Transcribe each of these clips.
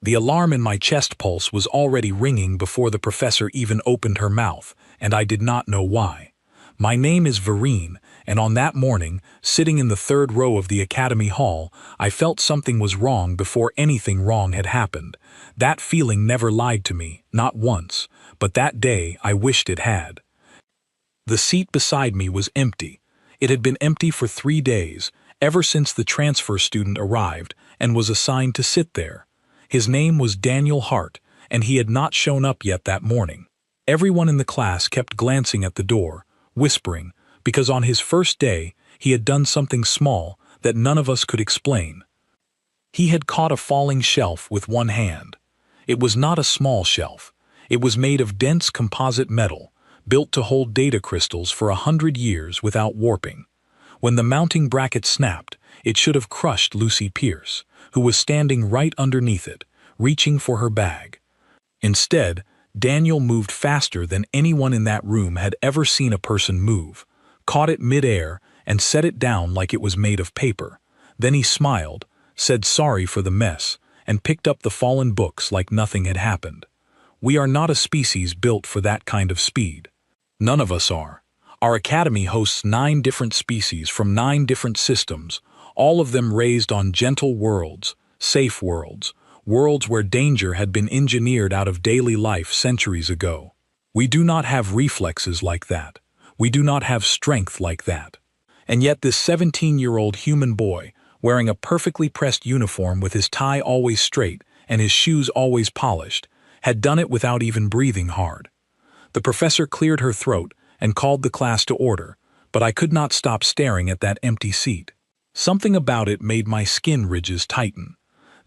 The alarm in my chest pulse was already ringing before the professor even opened her mouth, and I did not know why. My name is Vereen, and on that morning, sitting in the third row of the Academy Hall, I felt something was wrong before anything wrong had happened. That feeling never lied to me, not once, but that day I wished it had. The seat beside me was empty. It had been empty for 3 days, ever since the transfer student arrived and was assigned to sit there. His name was Daniel Hart, and he had not shown up yet that morning. Everyone in the class kept glancing at the door, whispering, because on his first day he had done something small that none of us could explain. He had caught a falling shelf with one hand. It was not a small shelf. It was made of dense composite metal, built to hold data crystals for 100 years without warping. When the mounting bracket snapped, it should have crushed Lucy Pierce, who was standing right underneath it, reaching for her bag. Instead, Daniel moved faster than anyone in that room had ever seen a person move, caught it mid-air, and set it down like it was made of paper. Then he smiled, said sorry for the mess, and picked up the fallen books like nothing had happened. We are not a species built for that kind of speed. None of us are. Our academy hosts 9 different species from 9 different systems, all of them raised on gentle worlds, safe worlds, worlds where danger had been engineered out of daily life centuries ago. We do not have reflexes like that. We do not have strength like that. And yet this 17-year-old human boy, wearing a perfectly pressed uniform with his tie always straight and his shoes always polished, had done it without even breathing hard. The professor cleared her throat and called the class to order, but I could not stop staring at that empty seat. Something about it made my skin ridges tighten.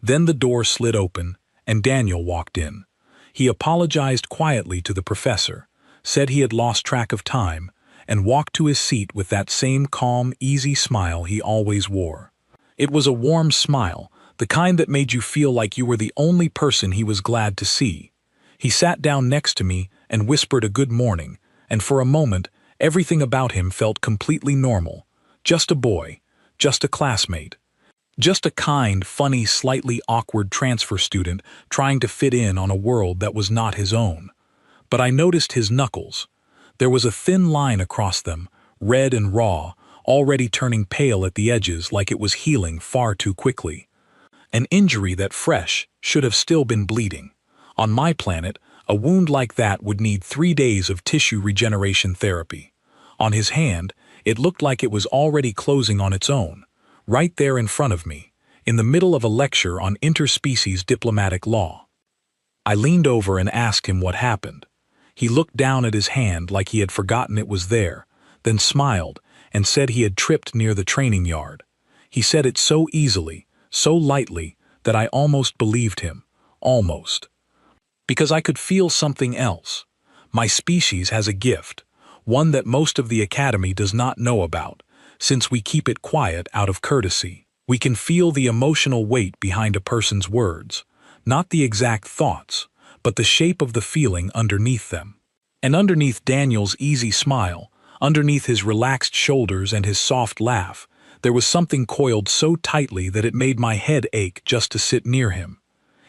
Then the door slid open, and Daniel walked in. He apologized quietly to the professor, said he had lost track of time, and walked to his seat with that same calm, easy smile he always wore. It was a warm smile, the kind that made you feel like you were the only person he was glad to see. He sat down next to me and whispered a good morning, and for a moment, everything about him felt completely normal. Just a boy. Just a classmate. Just a kind, funny, slightly awkward transfer student trying to fit in on a world that was not his own. But I noticed his knuckles. There was a thin line across them, red and raw, already turning pale at the edges like it was healing far too quickly. An injury that fresh should have still been bleeding. On my planet, a wound like that would need 3 days of tissue regeneration therapy. On his hand, it looked like it was already closing on its own, right there in front of me, in the middle of a lecture on interspecies diplomatic law. I leaned over and asked him what happened. He looked down at his hand like he had forgotten it was there, then smiled and said he had tripped near the training yard. He said it so easily, so lightly, that I almost believed him. Almost. Because I could feel something else. My species has a gift, one that most of the academy does not know about, since we keep it quiet out of courtesy. We can feel the emotional weight behind a person's words, not the exact thoughts, but the shape of the feeling underneath them. And underneath Daniel's easy smile, underneath his relaxed shoulders and his soft laugh, there was something coiled so tightly that it made my head ache just to sit near him.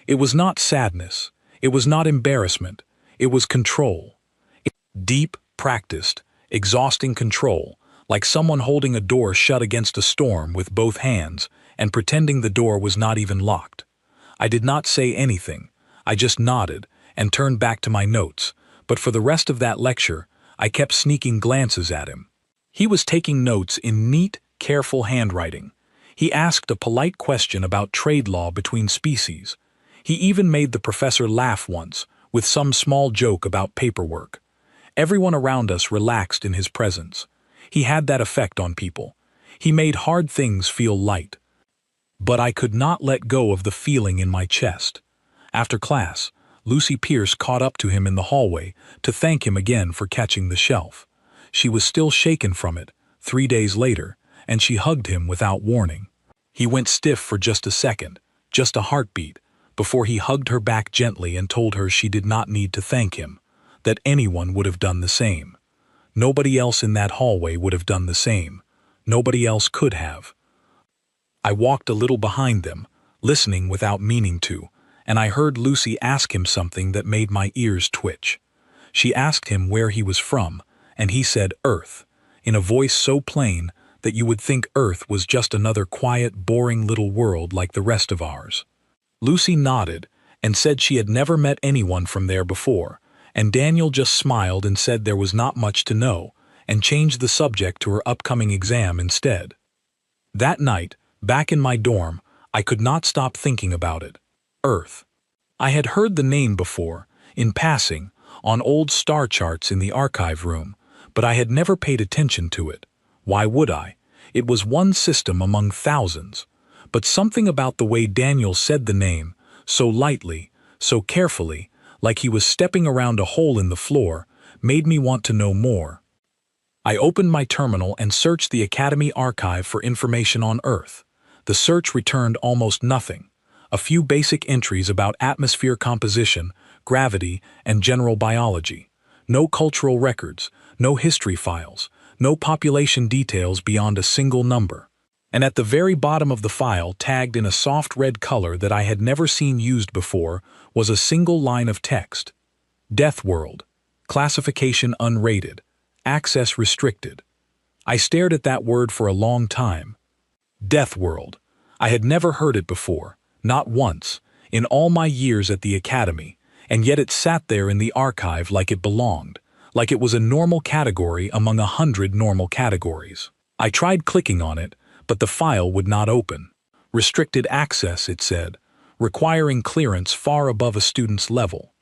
It was not sadness. It was not embarrassment. It was control. Deep, practiced, exhausting control, like someone holding a door shut against a storm with both hands and pretending the door was not even locked. I did not say anything. I just nodded and turned back to my notes, but for the rest of that lecture, I kept sneaking glances at him. He was taking notes in neat, careful handwriting. He asked a polite question about trade law between species. He even made the professor laugh once, with some small joke about paperwork. Everyone around us relaxed in his presence. He had that effect on people. He made hard things feel light. But I could not let go of the feeling in my chest. After class, Lucy Pierce caught up to him in the hallway to thank him again for catching the shelf. She was still shaken from it, 3 days later, and she hugged him without warning. He went stiff for just a second, just a heartbeat, before he hugged her back gently and told her she did not need to thank him, that anyone would have done the same. Nobody else in that hallway would have done the same. Nobody else could have. I walked a little behind them, listening without meaning to, and I heard Lucy ask him something that made my ears twitch. She asked him where he was from, and he said Earth, in a voice so plain that you would think Earth was just another quiet, boring little world like the rest of ours. Lucy nodded and said she had never met anyone from there before, and Daniel just smiled and said there was not much to know, and changed the subject to her upcoming exam instead. That night, back in my dorm, I could not stop thinking about it. Earth. I had heard the name before, in passing, on old star charts in the archive room, but I had never paid attention to it. Why would I? It was one system among thousands. But something about the way Daniel said the name, so lightly, so carefully, like he was stepping around a hole in the floor, made me want to know more. I opened my terminal and searched the Academy archive for information on Earth. The search returned almost nothing. A few basic entries about atmosphere composition, gravity, and general biology. No cultural records, no history files, no population details beyond a single number. And at the very bottom of the file, tagged in a soft red color that I had never seen used before, was a single line of text. Deathworld. Classification unrated. Access restricted. I stared at that word for a long time. Deathworld. I had never heard it before, not once, in all my years at the Academy, and yet it sat there in the archive like it belonged, like it was a normal category among 100 normal categories. I tried clicking on it, but the file would not open. Restricted access, it said, requiring clearance far above a student's level.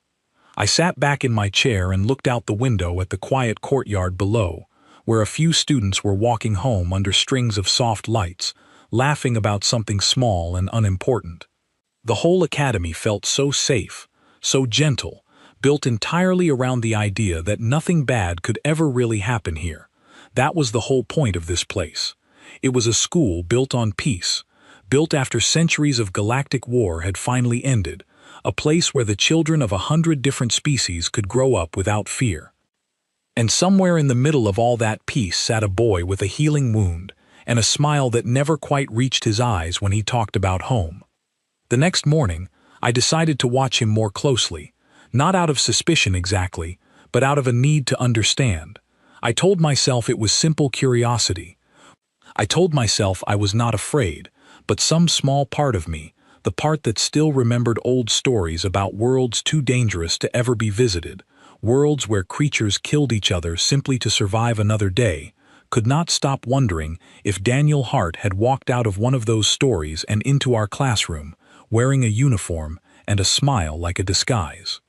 I sat back in my chair and looked out the window at the quiet courtyard below, where a few students were walking home under strings of soft lights, laughing about something small and unimportant. The whole academy felt so safe, so gentle, built entirely around the idea that nothing bad could ever really happen here. That was the whole point of this place. It was a school built on peace, built after centuries of galactic war had finally ended, a place where the children of 100 different species could grow up without fear. And somewhere in the middle of all that peace sat a boy with a healing wound and a smile that never quite reached his eyes when he talked about home. The next morning, I decided to watch him more closely, not out of suspicion exactly, but out of a need to understand. I told myself it was simple curiosity. I told myself I was not afraid, but some small part of me, the part that still remembered old stories about worlds too dangerous to ever be visited, worlds where creatures killed each other simply to survive another day, could not stop wondering if Daniel Hart had walked out of one of those stories and into our classroom, wearing a uniform and a smile like a disguise.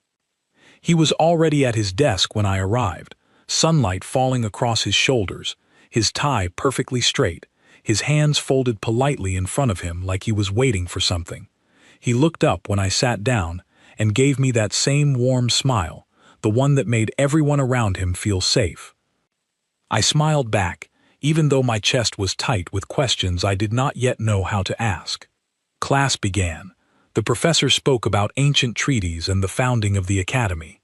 He was already at his desk when I arrived, sunlight falling across his shoulders, his tie perfectly straight, his hands folded politely in front of him like he was waiting for something. He looked up when I sat down and gave me that same warm smile, the one that made everyone around him feel safe. I smiled back, even though my chest was tight with questions I did not yet know how to ask. Class began. The professor spoke about ancient treaties and the founding of the academy.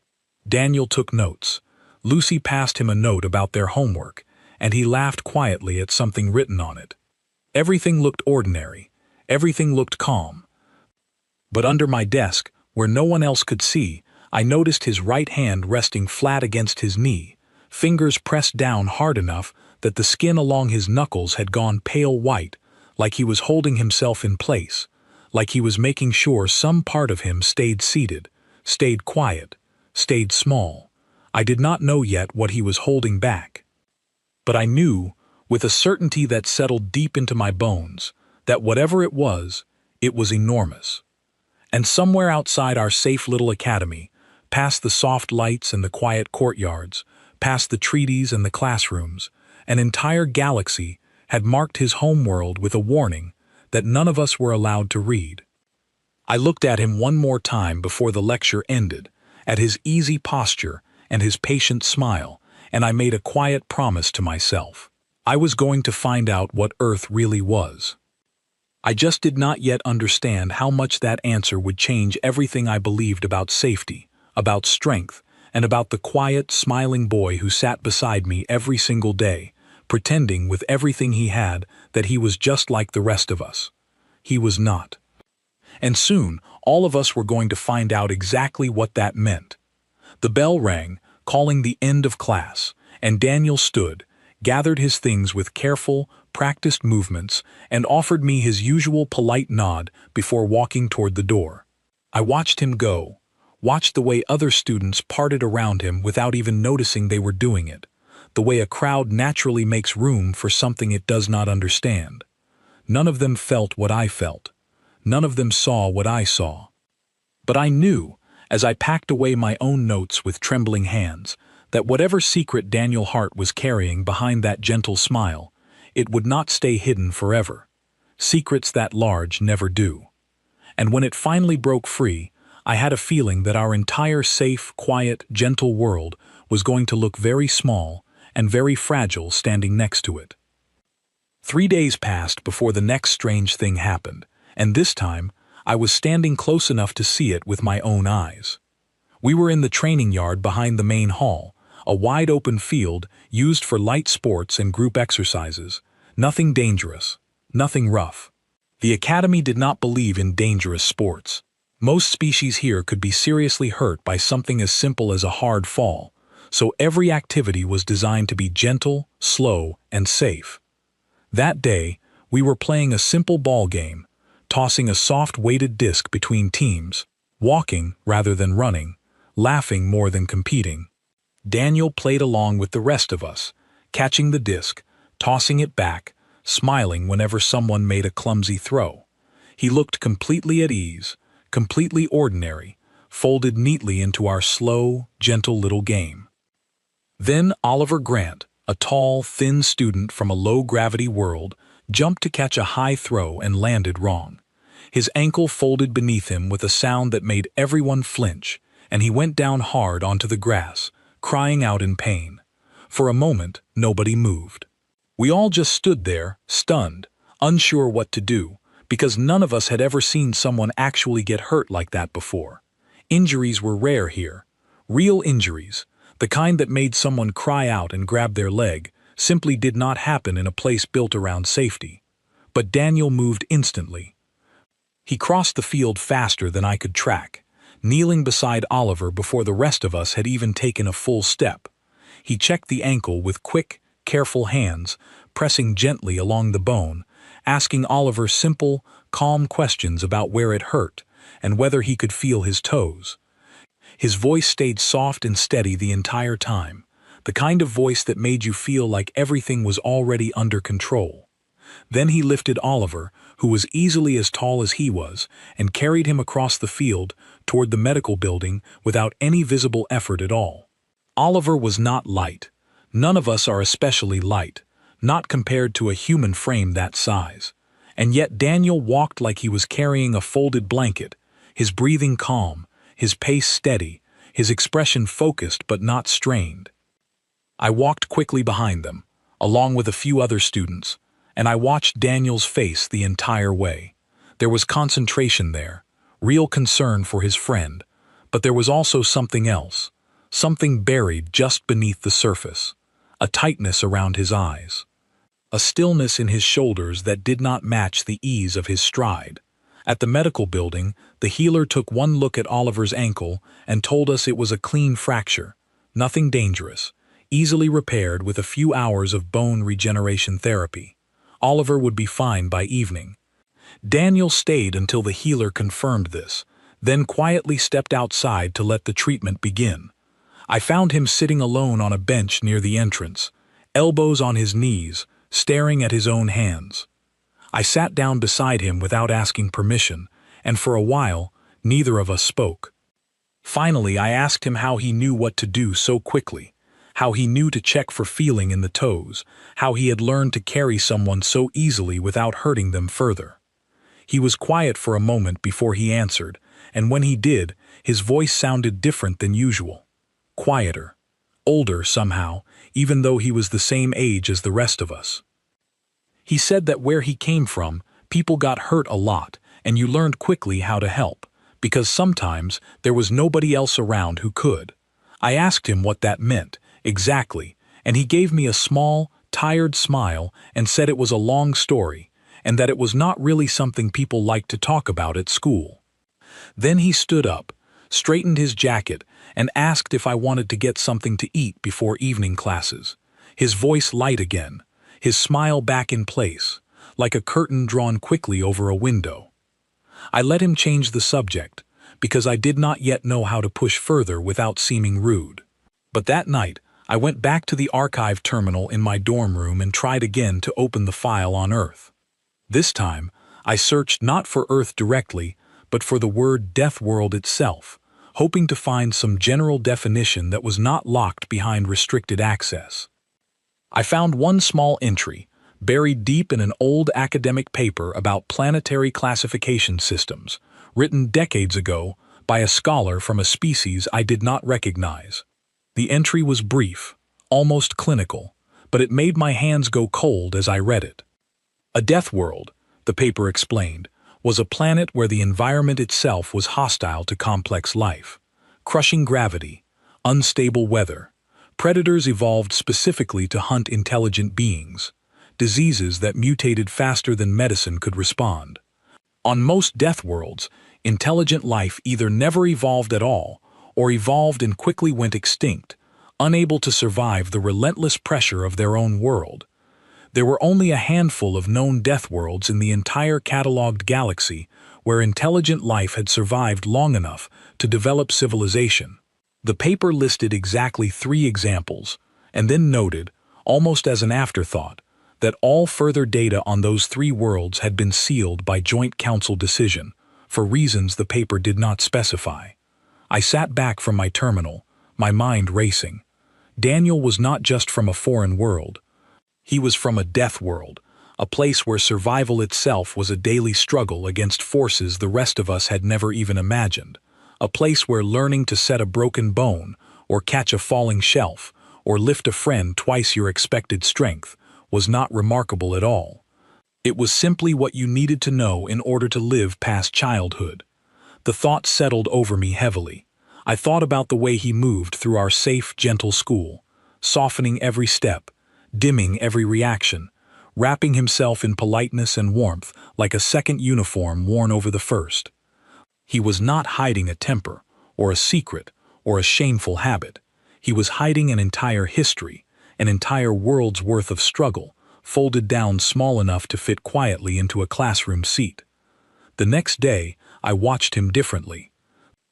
Daniel took notes. Lucy passed him a note about their homework, and he laughed quietly at something written on it. Everything looked ordinary. Everything looked calm. But under my desk, where no one else could see, I noticed his right hand resting flat against his knee, fingers pressed down hard enough that the skin along his knuckles had gone pale white, like he was holding himself in place, like he was making sure some part of him stayed seated, stayed quiet, stayed small. I did not know yet what he was holding back. But I knew, with a certainty that settled deep into my bones, that whatever it was enormous. And somewhere outside our safe little academy, past the soft lights and the quiet courtyards, past the treaties and the classrooms, an entire galaxy had marked his homeworld with a warning that none of us were allowed to read. I looked at him one more time before the lecture ended, at his easy posture and his patient smile, and I made a quiet promise to myself. I was going to find out what Earth really was. I just did not yet understand how much that answer would change everything I believed about safety, about strength, and about the quiet, smiling boy who sat beside me every single day, pretending with everything he had that he was just like the rest of us. He was not. And soon, All of us were going to find out exactly what that meant. The bell rang, calling the end of class, and Daniel stood, gathered his things with careful, practiced movements, and offered me his usual polite nod before walking toward the door. I watched him go, watched the way other students parted around him without even noticing they were doing it, the way a crowd naturally makes room for something it does not understand. None of them felt what I felt. None of them saw what I saw. But I knew, as I packed away my own notes with trembling hands, that whatever secret Daniel Hart was carrying behind that gentle smile, it would not stay hidden forever. Secrets that large never do. And when it finally broke free, I had a feeling that our entire safe, quiet, gentle world was going to look very small and very fragile standing next to it. 3 days passed before the next strange thing happened, and this time, I was standing close enough to see it with my own eyes. We were in the training yard behind the main hall, a wide-open field used for light sports and group exercises. Nothing dangerous, nothing rough. The academy did not believe in dangerous sports. Most species here could be seriously hurt by something as simple as a hard fall, so every activity was designed to be gentle, slow, and safe. That day, we were playing a simple ball game, tossing a soft weighted disc between teams, walking rather than running, laughing more than competing. Daniel played along with the rest of us, catching the disc, tossing it back, smiling whenever someone made a clumsy throw. He looked completely at ease, completely ordinary, folded neatly into our slow, gentle little game. Then Oliver Grant, a tall, thin student from a low-gravity world, jumped to catch a high throw and landed wrong. His ankle folded beneath him with a sound that made everyone flinch, and he went down hard onto the grass, crying out in pain. For a moment, nobody moved. We all just stood there, stunned, unsure what to do, because none of us had ever seen someone actually get hurt like that before. Injuries were rare here. Real injuries, the kind that made someone cry out and grab their leg, simply did not happen in a place built around safety. But Daniel moved instantly. He crossed the field faster than I could track, kneeling beside Oliver before the rest of us had even taken a full step. He checked the ankle with quick, careful hands, pressing gently along the bone, asking Oliver simple, calm questions about where it hurt and whether he could feel his toes. His voice stayed soft and steady the entire time, the kind of voice that made you feel like everything was already under control. Then he lifted Oliver, who was easily as tall as he was, and carried him across the field toward the medical building without any visible effort at all. Oliver was not light. None of us are especially light, not compared to a human frame that size. And yet Daniel walked like he was carrying a folded blanket, his breathing calm, his pace steady, his expression focused but not strained. I walked quickly behind them, along with a few other students, and I watched Daniel's face the entire way. There was concentration there, real concern for his friend, but there was also something else, something buried just beneath the surface, a tightness around his eyes, a stillness in his shoulders that did not match the ease of his stride. At the medical building, the healer took one look at Oliver's ankle and told us it was a clean fracture, nothing dangerous, easily repaired with a few hours of bone regeneration therapy. Oliver would be fine by evening. Daniel stayed until the healer confirmed this, then quietly stepped outside to let the treatment begin. I found him sitting alone on a bench near the entrance, elbows on his knees, staring at his own hands. I sat down beside him without asking permission, and for a while, neither of us spoke. Finally, I asked him how he knew what to do so quickly, how he knew to check for feeling in the toes, how he had learned to carry someone so easily without hurting them further. He was quiet for a moment before he answered, and when he did, his voice sounded different than usual. Quieter, older somehow, even though he was the same age as the rest of us. He said that where he came from, people got hurt a lot, and you learned quickly how to help, because sometimes there was nobody else around who could. I asked him what that meant, exactly, and he gave me a small, tired smile and said it was a long story, and that it was not really something people liked to talk about at school. Then he stood up, straightened his jacket, and asked if I wanted to get something to eat before evening classes. His voice light again, his smile back in place, like a curtain drawn quickly over a window. I let him change the subject, because I did not yet know how to push further without seeming rude. But that night, I went back to the archive terminal in my dorm room and tried again to open the file on Earth. This time, I searched not for Earth directly, but for the word Deathworld itself, hoping to find some general definition that was not locked behind restricted access. I found one small entry, buried deep in an old academic paper about planetary classification systems, written decades ago by a scholar from a species I did not recognize. The entry was brief, almost clinical, but it made my hands go cold as I read it. A death world, the paper explained, was a planet where the environment itself was hostile to complex life. Crushing gravity, unstable weather, predators evolved specifically to hunt intelligent beings, diseases that mutated faster than medicine could respond. On most death worlds, intelligent life either never evolved at all or evolved and quickly went extinct, unable to survive the relentless pressure of their own world. There were only a handful of known death worlds in the entire catalogued galaxy where intelligent life had survived long enough to develop civilization. The paper listed exactly 3 examples, and then noted, almost as an afterthought, that all further data on those 3 worlds had been sealed by joint council decision, for reasons the paper did not specify. I sat back from my terminal, my mind racing. Daniel was not just from a foreign world. He was from a death world, a place where survival itself was a daily struggle against forces the rest of us had never even imagined, a place where learning to set a broken bone, or catch a falling shelf, or lift a friend twice your expected strength, was not remarkable at all. It was simply what you needed to know in order to live past childhood. The thought settled over me heavily. I thought about the way he moved through our safe, gentle school, softening every step, dimming every reaction, wrapping himself in politeness and warmth like a second uniform worn over the first. He was not hiding a temper, or a secret, or a shameful habit. He was hiding an entire history, an entire world's worth of struggle, folded down small enough to fit quietly into a classroom seat. The next day, I watched him differently.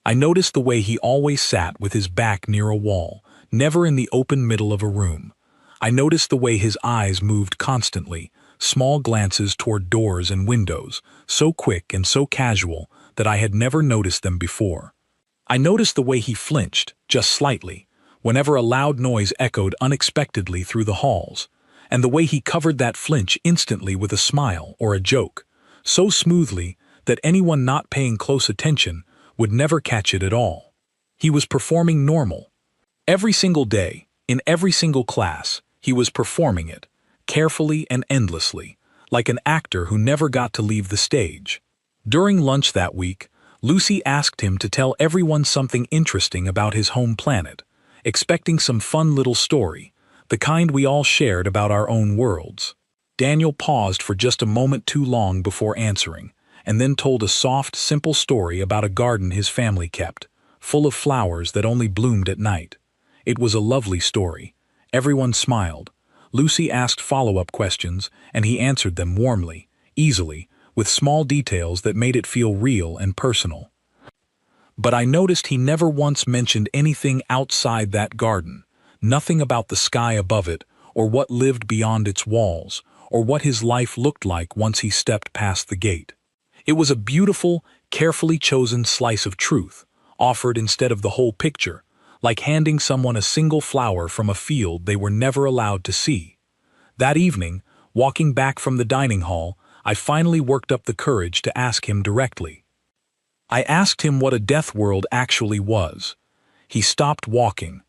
I noticed the way he always sat with his back near a wall, never in the open middle of a room. I noticed the way his eyes moved constantly, small glances toward doors and windows, so quick and so casual that I had never noticed them before. I noticed the way he flinched, just slightly, whenever a loud noise echoed unexpectedly through the halls, and the way he covered that flinch instantly with a smile or a joke, so smoothly that anyone not paying close attention would never catch it at all. He was performing normal. Every single day, in every single class, he was performing it, carefully and endlessly, like an actor who never got to leave the stage. During lunch that week, Lucy asked him to tell everyone something interesting about his home planet, expecting some fun little story, the kind we all shared about our own worlds. Daniel paused for just a moment too long before answering, and then told a soft, simple story about a garden his family kept, full of flowers that only bloomed at night. It was a lovely story. Everyone smiled. Lucy asked follow-up questions, and he answered them warmly, easily, with small details that made it feel real and personal. But I noticed he never once mentioned anything outside that garden, nothing about the sky above it, or what lived beyond its walls, or what his life looked like once he stepped past the gate. It was a beautiful, carefully chosen slice of truth, offered instead of the whole picture, like handing someone a single flower from a field they were never allowed to see. That evening, walking back from the dining hall, I finally worked up the courage to ask him directly. I asked him what a death world actually was. He stopped walking.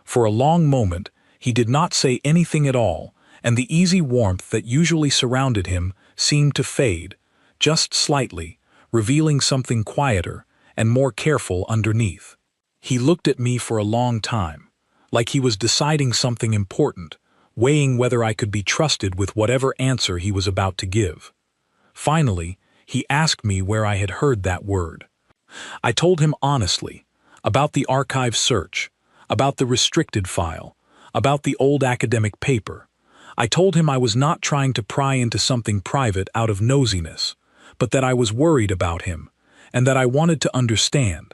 For a long moment, he did not say anything at all, and the easy warmth that usually surrounded him seemed to fade, just slightly, revealing something quieter and more careful underneath. He looked at me for a long time, like he was deciding something important, weighing whether I could be trusted with whatever answer he was about to give. Finally, he asked me where I had heard that word. I told him honestly about the archive search, about the restricted file, about the old academic paper. I told him I was not trying to pry into something private out of nosiness, but that I was worried about him, and that I wanted to understand.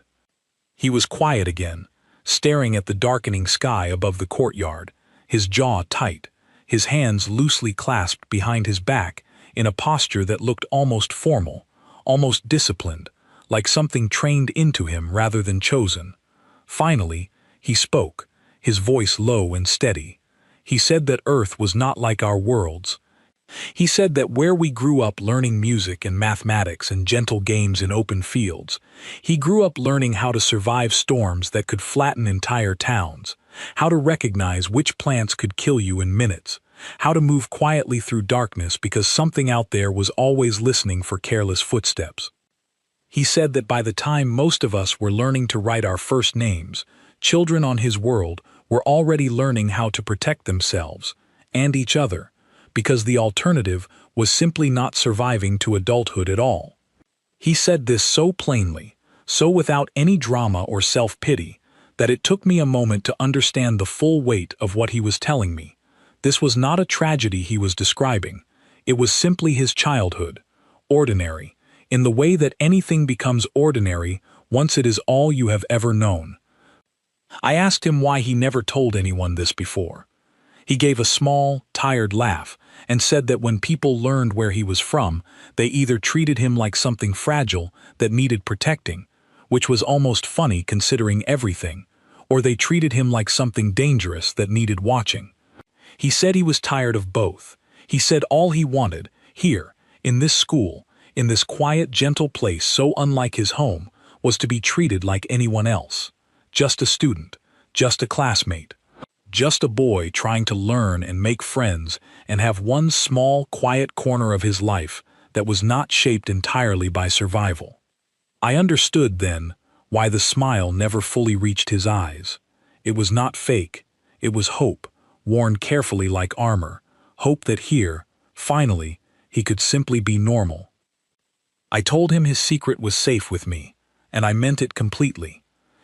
He was quiet again, staring at the darkening sky above the courtyard, his jaw tight, his hands loosely clasped behind his back in a posture that looked almost formal, almost disciplined, like something trained into him rather than chosen. Finally, he spoke, his voice low and steady. He said that Earth was not like our worlds. He said that where we grew up learning music and mathematics and gentle games in open fields, he grew up learning how to survive storms that could flatten entire towns, how to recognize which plants could kill you in minutes, how to move quietly through darkness because something out there was always listening for careless footsteps. He said that by the time most of us were learning to write our first names, children on his world were already learning how to protect themselves and each other, because the alternative was simply not surviving to adulthood at all. He said this so plainly, so without any drama or self-pity, that it took me a moment to understand the full weight of what he was telling me. This was not a tragedy he was describing. It was simply his childhood, ordinary, in the way that anything becomes ordinary once it is all you have ever known. I asked him why he never told anyone this before. He gave a small, tired laugh and said that when people learned where he was from, they either treated him like something fragile that needed protecting, which was almost funny considering everything, or they treated him like something dangerous that needed watching. He said he was tired of both. He said all he wanted, here, in this school, in this quiet, gentle place so unlike his home, was to be treated like anyone else. Just a student, just a classmate, just a boy trying to learn and make friends and have one small, quiet corner of his life that was not shaped entirely by survival. I understood then why the smile never fully reached his eyes. It was not fake, it was hope, worn carefully like armor, hope that here, finally, he could simply be normal. I told him his secret was safe with me, and I meant it completely.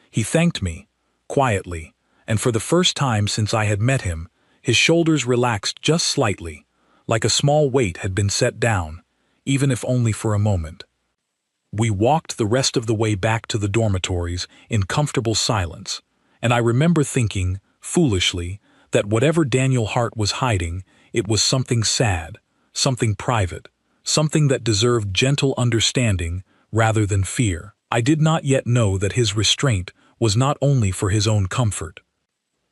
He thanked me, quietly, and for the first time since I had met him, his shoulders relaxed just slightly, like a small weight had been set down, even if only for a moment. We walked the rest of the way back to the dormitories in comfortable silence, and I remember thinking, foolishly, that whatever Daniel Hart was hiding, it was something sad, something private, something that deserved gentle understanding rather than fear. I did not yet know that his restraint was not only for his own comfort.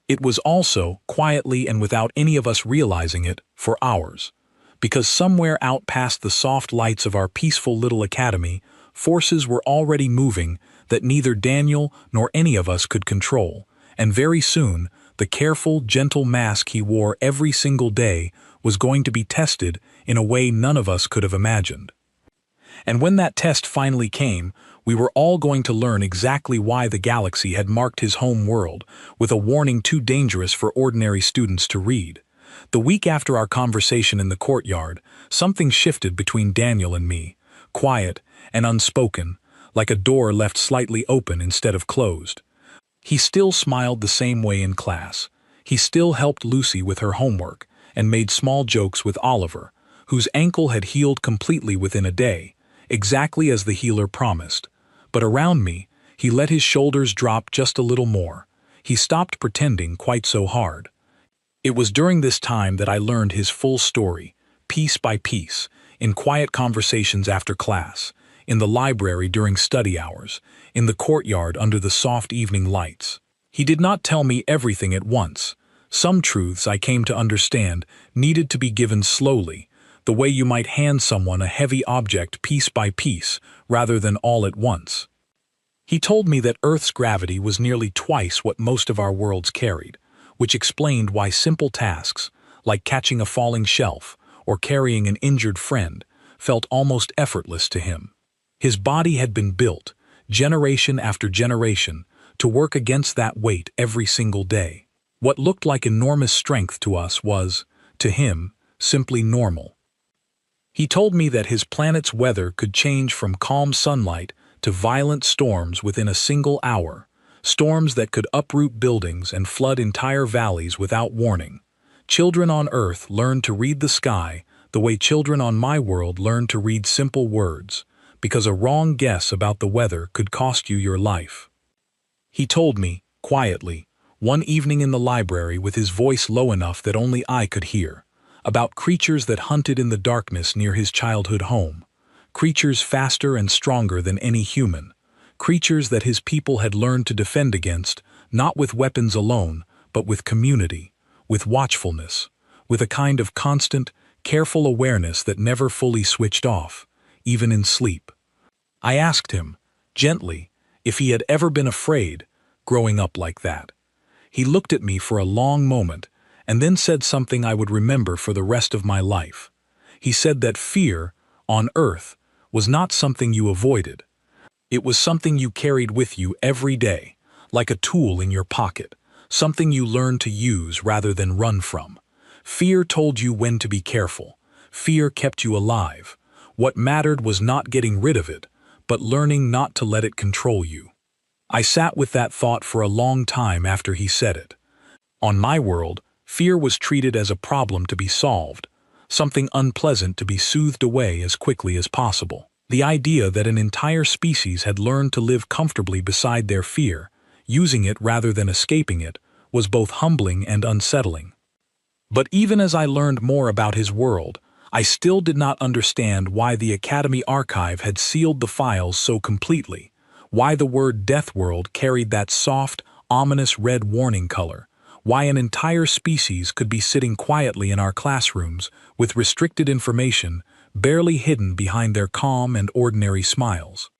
It was also, quietly and without any of us realizing it, for ours. Because somewhere out past the soft lights of our peaceful little academy, forces were already moving that neither Daniel nor any of us could control, and very soon, the careful, gentle mask he wore every single day was going to be tested in a way none of us could have imagined. And when that test finally came, we were all going to learn exactly why the galaxy had marked his home world with a warning too dangerous for ordinary students to read. The week after our conversation in the courtyard, something shifted between Daniel and me, quiet and unspoken, like a door left slightly open instead of closed. He still smiled the same way in class. He still helped Lucy with her homework and made small jokes with Oliver, whose ankle had healed completely within a day, exactly as the healer promised. But around me, he let his shoulders drop just a little more. He stopped pretending quite so hard. It was during this time that I learned his full story, piece by piece, in quiet conversations after class, in the library during study hours, in the courtyard under the soft evening lights. He did not tell me everything at once. Some truths I came to understand needed to be given slowly, the way you might hand someone a heavy object piece by piece, rather than all at once. He told me that Earth's gravity was nearly twice what most of our worlds carried, which explained why simple tasks, like catching a falling shelf or carrying an injured friend, felt almost effortless to him. His body had been built, generation after generation, to work against that weight every single day. What looked like enormous strength to us was, to him, simply normal. He told me that his planet's weather could change from calm sunlight to violent storms within a single hour, storms that could uproot buildings and flood entire valleys without warning. Children on Earth learned to read the sky the way children on my world learned to read simple words, because a wrong guess about the weather could cost you your life. He told me, quietly, one evening in the library with his voice low enough that only I could hear, about creatures that hunted in the darkness near his childhood home, creatures faster and stronger than any human, creatures that his people had learned to defend against, not with weapons alone, but with community, with watchfulness, with a kind of constant, careful awareness that never fully switched off, even in sleep. I asked him, gently, if he had ever been afraid, growing up like that. He looked at me for a long moment, and then said something I would remember for the rest of my life. He said that fear, on Earth, was not something you avoided. It was something you carried with you every day, like a tool in your pocket, something you learned to use rather than run from. Fear told you when to be careful. Fear kept you alive. What mattered was not getting rid of it, but learning not to let it control you. I sat with that thought for a long time after he said it. On my world, fear was treated as a problem to be solved, something unpleasant to be soothed away as quickly as possible. The idea that an entire species had learned to live comfortably beside their fear, using it rather than escaping it, was both humbling and unsettling. But even as I learned more about his world, I still did not understand why the Academy archive had sealed the files so completely, why the word Deathworld carried that soft, ominous red warning color, why an entire species could be sitting quietly in our classrooms with restricted information barely hidden behind their calm and ordinary smiles.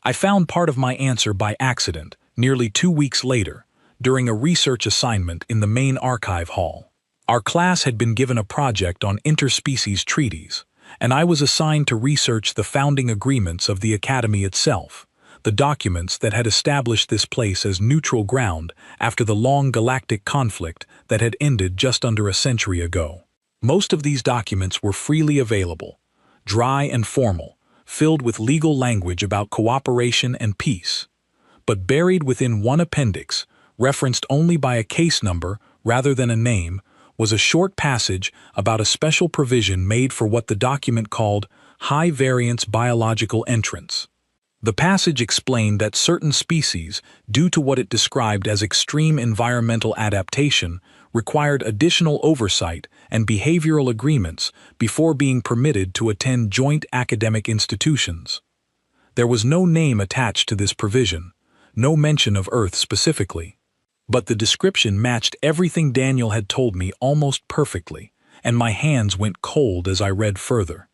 I found part of my answer by accident, nearly 2 weeks later, during a research assignment in the main archive hall. Our class had been given a project on interspecies treaties, and I was assigned to research the founding agreements of the Academy itself, the documents that had established this place as neutral ground after the long galactic conflict that had ended just under a century ago. Most of these documents were freely available, dry and formal, filled with legal language about cooperation and peace. But buried within one appendix, referenced only by a case number rather than a name, was a short passage about a special provision made for what the document called high-variance biological entrants. The passage explained that certain species, due to what it described as extreme environmental adaptation, required additional oversight and behavioral agreements before being permitted to attend joint academic institutions. There was no name attached to this provision, no mention of Earth specifically. But the description matched everything Daniel had told me almost perfectly, and my hands went cold as I read further.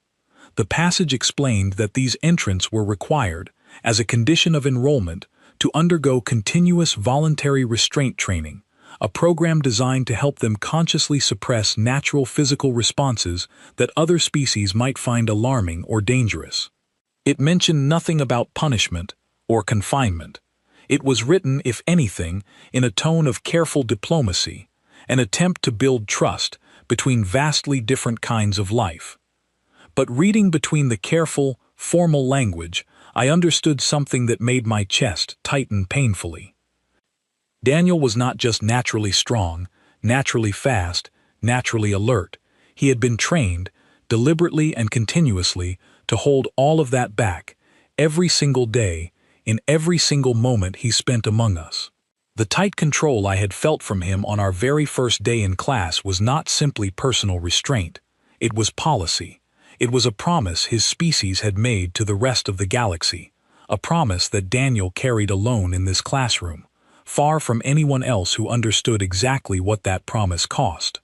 The passage explained that these entrants were required, as a condition of enrollment, to undergo continuous voluntary restraint training, a program designed to help them consciously suppress natural physical responses that other species might find alarming or dangerous. It mentioned nothing about punishment or confinement. It was written, if anything, in a tone of careful diplomacy, an attempt to build trust between vastly different kinds of life. But reading between the careful, formal language, I understood something that made my chest tighten painfully. Daniel was not just naturally strong, naturally fast, naturally alert. He had been trained, deliberately and continuously, to hold all of that back, every single day, in every single moment he spent among us. The tight control I had felt from him on our very first day in class was not simply personal restraint. It was policy. It was a promise his species had made to the rest of the galaxy, a promise that Daniel carried alone in this classroom, far from anyone else who understood exactly what that promise cost.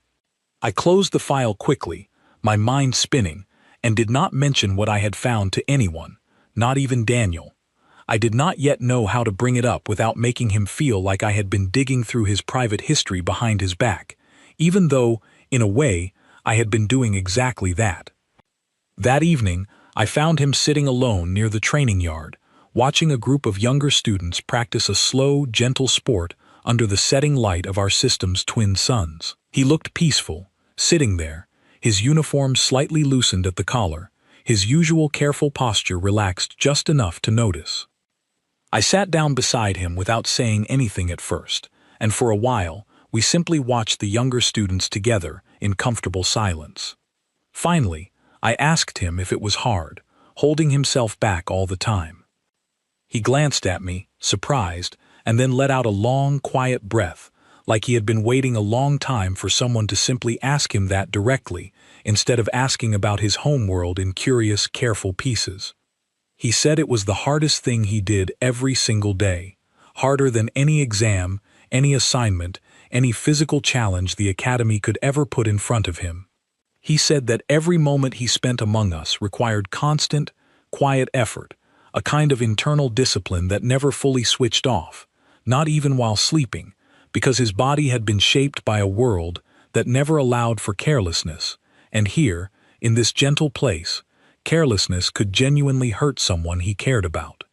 I closed the file quickly, my mind spinning, and did not mention what I had found to anyone, not even Daniel. I did not yet know how to bring it up without making him feel like I had been digging through his private history behind his back, even though, in a way, I had been doing exactly that. That evening, I found him sitting alone near the training yard, watching a group of younger students practice a slow, gentle sport under the setting light of our system's twin suns. He looked peaceful, sitting there, his uniform slightly loosened at the collar, his usual careful posture relaxed just enough to notice. I sat down beside him without saying anything at first, and for a while, we simply watched the younger students together in comfortable silence. Finally, I asked him if it was hard, holding himself back all the time. He glanced at me, surprised, and then let out a long, quiet breath, like he had been waiting a long time for someone to simply ask him that directly, instead of asking about his homeworld in curious, careful pieces. He said it was the hardest thing he did every single day, harder than any exam, any assignment, any physical challenge the academy could ever put in front of him. He said that every moment he spent among us required constant, quiet effort, a kind of internal discipline that never fully switched off, not even while sleeping, because his body had been shaped by a world that never allowed for carelessness, and here, in this gentle place, carelessness could genuinely hurt someone he cared about.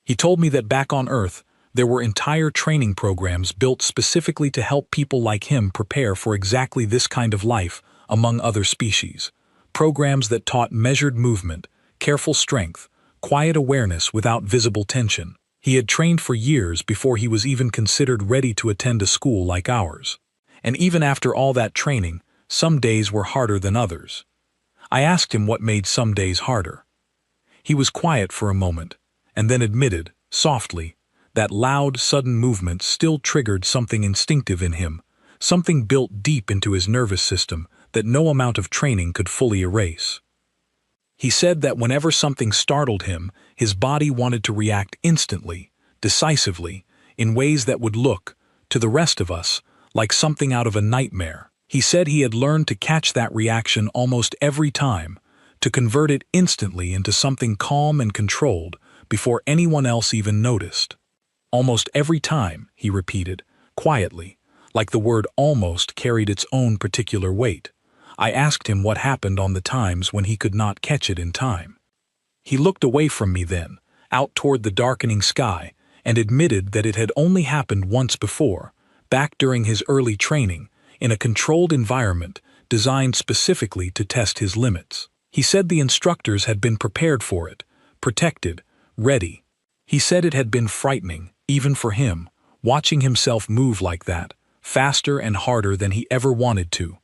He told me that back on Earth, there were entire training programs built specifically to help people like him prepare for exactly this kind of life among other species. Programs that taught measured movement, careful strength, quiet awareness without visible tension. He had trained for years before he was even considered ready to attend a school like ours. And even after all that training, some days were harder than others. I asked him what made some days harder. He was quiet for a moment, and then admitted, softly, that loud, sudden movement still triggered something instinctive in him, something built deep into his nervous system that no amount of training could fully erase. He said that whenever something startled him, his body wanted to react instantly, decisively, in ways that would look, to the rest of us, like something out of a nightmare. He said he had learned to catch that reaction almost every time, to convert it instantly into something calm and controlled before anyone else even noticed. Almost every time, he repeated, quietly, like the word almost carried its own particular weight. I asked him what happened on the times when he could not catch it in time. He looked away from me then, out toward the darkening sky, and admitted that it had only happened once before, back during his early training, in a controlled environment designed specifically to test his limits. He said the instructors had been prepared for it, protected, ready. He said it had been frightening, even for him, watching himself move like that, faster and harder than he ever wanted to.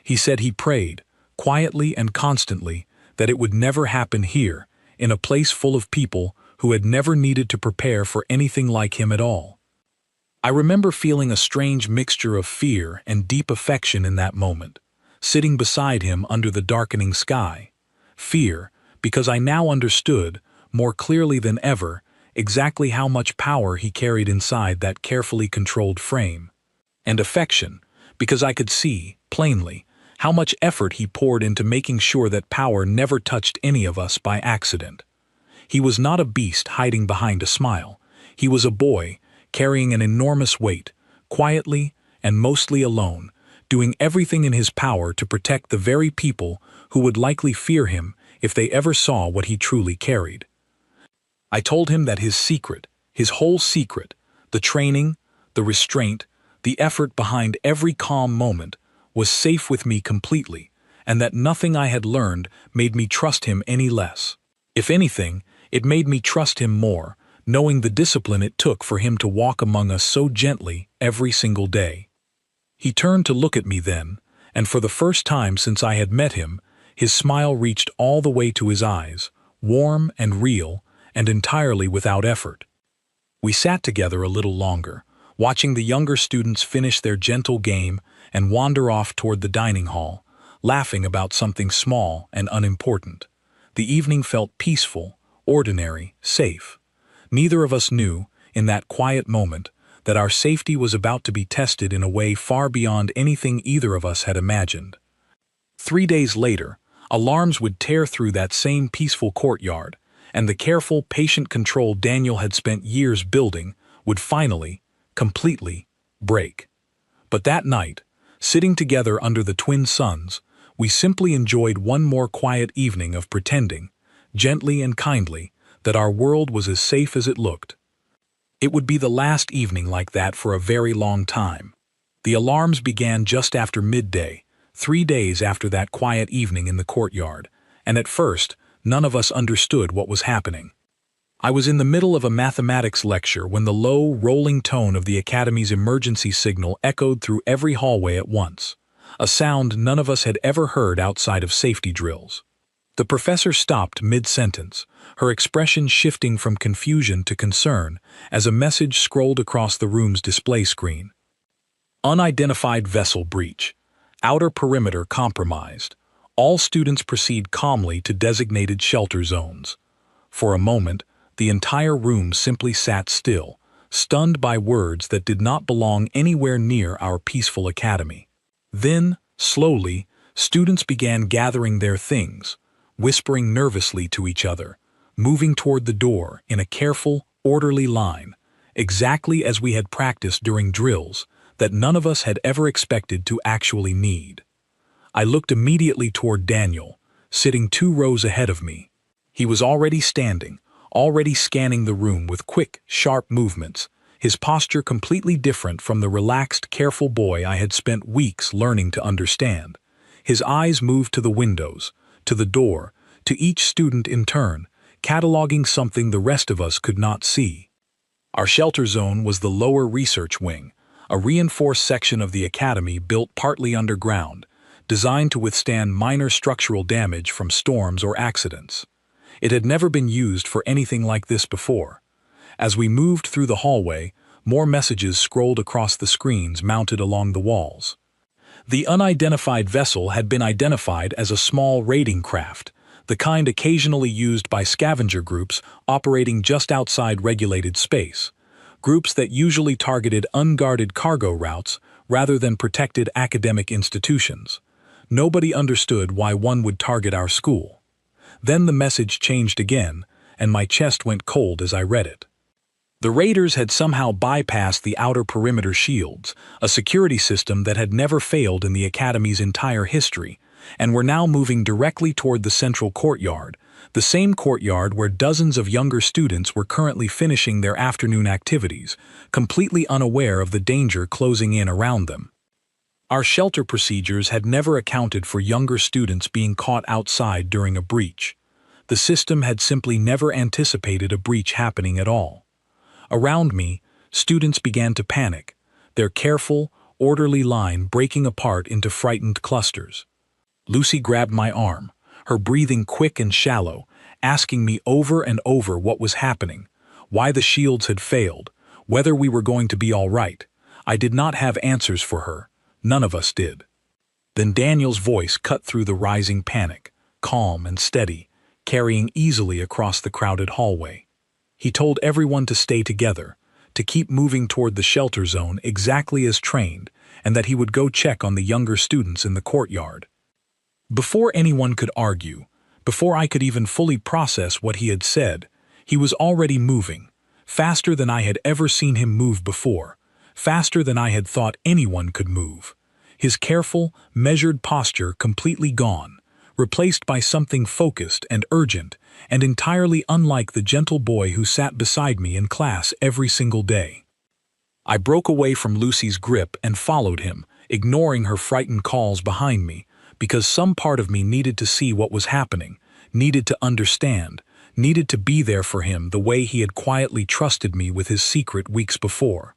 He said he prayed, quietly and constantly, that it would never happen here, in a place full of people who had never needed to prepare for anything like him at all. I remember feeling a strange mixture of fear and deep affection in that moment, sitting beside him under the darkening sky. Fear, because I now understood, more clearly than ever, exactly how much power he carried inside that carefully controlled frame. And affection, because I could see, plainly, how much effort he poured into making sure that power never touched any of us by accident. He was not a beast hiding behind a smile. He was a boy, carrying an enormous weight, quietly and mostly alone, doing everything in his power to protect the very people who would likely fear him if they ever saw what he truly carried. I told him that his secret, his whole secret, the training, the restraint, the effort behind every calm moment, was safe with me completely, and that nothing I had learned made me trust him any less. If anything, it made me trust him more, knowing the discipline it took for him to walk among us so gently every single day. He turned to look at me then, and for the first time since I had met him, his smile reached all the way to his eyes, warm and real, and entirely without effort. We sat together a little longer, watching the younger students finish their gentle game and wander off toward the dining hall, laughing about something small and unimportant. The evening felt peaceful, ordinary, safe. Neither of us knew, in that quiet moment, that our safety was about to be tested in a way far beyond anything either of us had imagined. 3 days later, alarms would tear through that same peaceful courtyard, and the careful, patient control Daniel had spent years building would finally, completely, break. But that night, sitting together under the twin suns, we simply enjoyed one more quiet evening of pretending, gently and kindly, that our world was as safe as it looked. It would be the last evening like that for a very long time. The alarms began just after midday, 3 days after that quiet evening in the courtyard, and at first, none of us understood what was happening. I was in the middle of a mathematics lecture when the low, rolling tone of the Academy's emergency signal echoed through every hallway at once, a sound none of us had ever heard outside of safety drills. The professor stopped mid-sentence, her expression shifting from confusion to concern as a message scrolled across the room's display screen. Unidentified vessel breach. Outer perimeter compromised. All students proceed calmly to designated shelter zones. For a moment, the entire room simply sat still, stunned by words that did not belong anywhere near our peaceful academy. Then, slowly, students began gathering their things, whispering nervously to each other, moving toward the door in a careful, orderly line, exactly as we had practiced during drills that none of us had ever expected to actually need. I looked immediately toward Daniel, sitting 2 rows ahead of me. He was already standing, already scanning the room with quick, sharp movements, his posture completely different from the relaxed, careful boy I had spent weeks learning to understand. His eyes moved to the windows, to the door, to each student in turn, cataloging something the rest of us could not see. Our shelter zone was the lower research wing, a reinforced section of the academy built partly underground, designed to withstand minor structural damage from storms or accidents. It had never been used for anything like this before. As we moved through the hallway, more messages scrolled across the screens mounted along the walls. The unidentified vessel had been identified as a small raiding craft, the kind occasionally used by scavenger groups operating just outside regulated space, groups that usually targeted unguarded cargo routes rather than protected academic institutions. Nobody understood why one would target our school. Then the message changed again, and my chest went cold as I read it. The raiders had somehow bypassed the outer perimeter shields, a security system that had never failed in the Academy's entire history, and were now moving directly toward the central courtyard, the same courtyard where dozens of younger students were currently finishing their afternoon activities, completely unaware of the danger closing in around them. Our shelter procedures had never accounted for younger students being caught outside during a breach. The system had simply never anticipated a breach happening at all. Around me, students began to panic, their careful, orderly line breaking apart into frightened clusters. Lucy grabbed my arm, her breathing quick and shallow, asking me over and over what was happening, why the shields had failed, whether we were going to be all right. I did not have answers for her. None of us did. Then Daniel's voice cut through the rising panic, calm and steady, carrying easily across the crowded hallway. He told everyone to stay together, to keep moving toward the shelter zone exactly as trained, and that he would go check on the younger students in the courtyard. Before anyone could argue, before I could even fully process what he had said, he was already moving, faster than I had ever seen him move before, faster than I had thought anyone could move. His careful, measured posture completely gone, replaced by something focused and urgent, and entirely unlike the gentle boy who sat beside me in class every single day. I broke away from Lucy's grip and followed him, ignoring her frightened calls behind me, because some part of me needed to see what was happening, needed to understand, needed to be there for him the way he had quietly trusted me with his secret weeks before.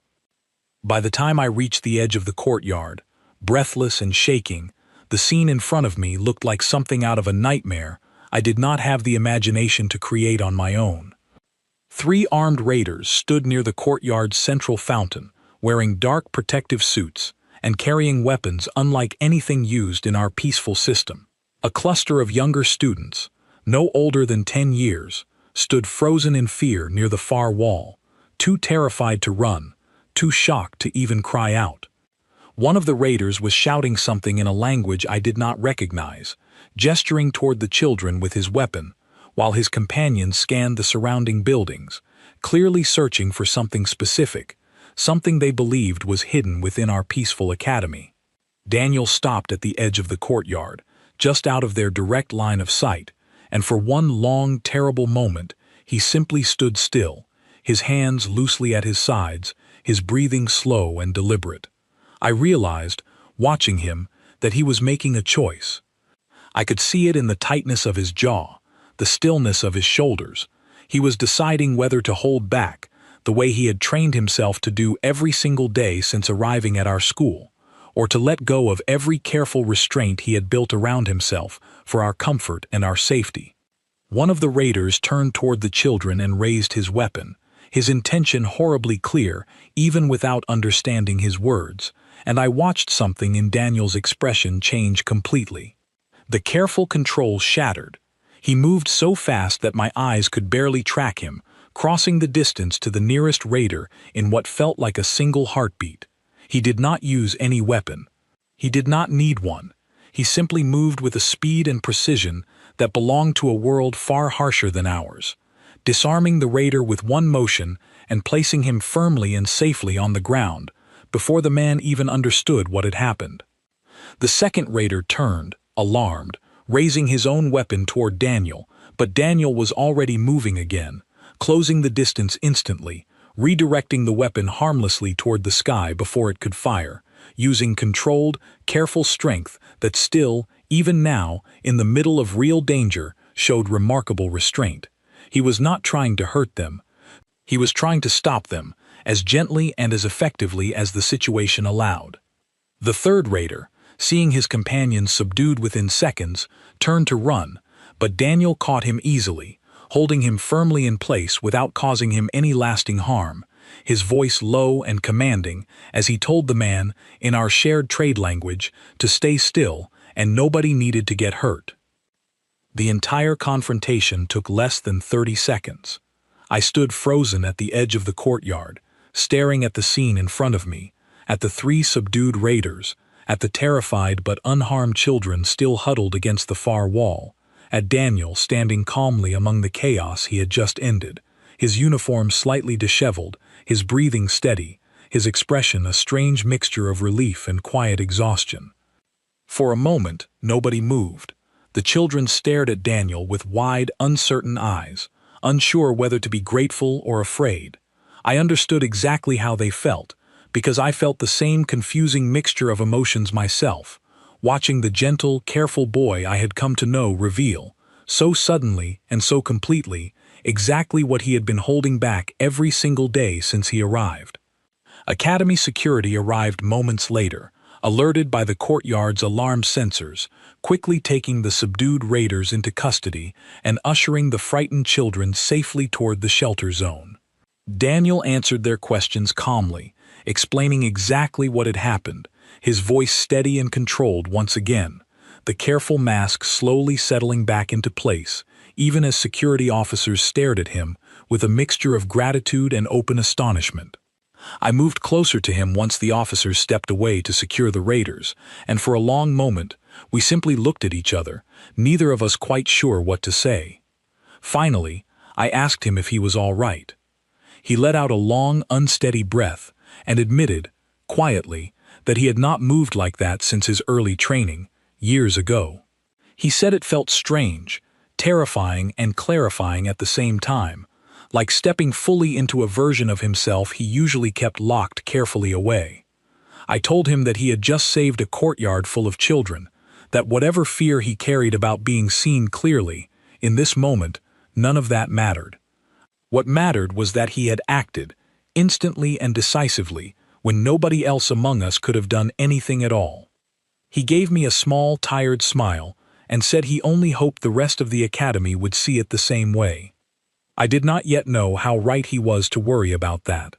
By the time I reached the edge of the courtyard, breathless and shaking, the scene in front of me looked like something out of a nightmare I did not have the imagination to create on my own. 3 armed raiders stood near the courtyard's central fountain, wearing dark protective suits and carrying weapons unlike anything used in our peaceful system. A cluster of younger students, no older than 10 years, stood frozen in fear near the far wall, too terrified to run, too shocked to even cry out. One of the raiders was shouting something in a language I did not recognize, gesturing toward the children with his weapon, while his companions scanned the surrounding buildings, clearly searching for something specific, something they believed was hidden within our peaceful academy. Daniel stopped at the edge of the courtyard, just out of their direct line of sight, and for one long, terrible moment, he simply stood still, his hands loosely at his sides, his breathing slow and deliberate. I realized, watching him, that he was making a choice. I could see it in the tightness of his jaw, the stillness of his shoulders, He was deciding whether to hold back, the way he had trained himself to do every single day since arriving at our school, or to let go of every careful restraint he had built around himself for our comfort and our safety. One of the raiders turned toward the children and raised his weapon, his intention horribly clear even without understanding his words, and I watched something in Daniel's expression change completely. The careful control shattered. He moved so fast that my eyes could barely track him, crossing the distance to the nearest raider in what felt like a single heartbeat. He did not use any weapon. He did not need one. He simply moved with a speed and precision that belonged to a world far harsher than ours, disarming the raider with one motion and placing him firmly and safely on the ground before the man even understood what had happened. The second raider turned, alarmed, raising his own weapon toward Daniel, but Daniel was already moving again, closing the distance instantly, redirecting the weapon harmlessly toward the sky before it could fire, using controlled, careful strength that still, even now, in the middle of real danger, showed remarkable restraint. He was not trying to hurt them. He was trying to stop them, as gently and as effectively as the situation allowed. The third raider, seeing his companions subdued within seconds, turned to run, but Daniel caught him easily, holding him firmly in place without causing him any lasting harm, his voice low and commanding as he told the man, in our shared trade language, to stay still and nobody needed to get hurt. The entire confrontation took less than 30 seconds. I stood frozen at the edge of the courtyard, staring at the scene in front of me, at the 3 subdued raiders, at the terrified but unharmed children still huddled against the far wall, at Daniel standing calmly among the chaos he had just ended, his uniform slightly disheveled, his breathing steady, his expression a strange mixture of relief and quiet exhaustion. For a moment, nobody moved. The children stared at Daniel with wide, uncertain eyes, unsure whether to be grateful or afraid. I understood exactly how they felt, because I felt the same confusing mixture of emotions myself, watching the gentle, careful boy I had come to know reveal, so suddenly and so completely, exactly what he had been holding back every single day since he arrived. Academy security arrived moments later, alerted by the courtyard's alarm sensors, quickly taking the subdued raiders into custody and ushering the frightened children safely toward the shelter zone. Daniel answered their questions calmly, explaining exactly what had happened, his voice steady and controlled once again, the careful mask slowly settling back into place, even as security officers stared at him with a mixture of gratitude and open astonishment. I moved closer to him once the officers stepped away to secure the raiders, and for a long moment, we simply looked at each other, neither of us quite sure what to say. Finally, I asked him if he was all right. He let out a long, unsteady breath and admitted, quietly, that he had not moved like that since his early training, years ago. He said it felt strange, terrifying and clarifying at the same time, like stepping fully into a version of himself he usually kept locked carefully away. I told him that he had just saved a courtyard full of children, that whatever fear he carried about being seen clearly, in this moment, none of that mattered. What mattered was that he had acted, instantly and decisively, when nobody else among us could have done anything at all. He gave me a small, tired smile and said he only hoped the rest of the academy would see it the same way. I did not yet know how right he was to worry about that.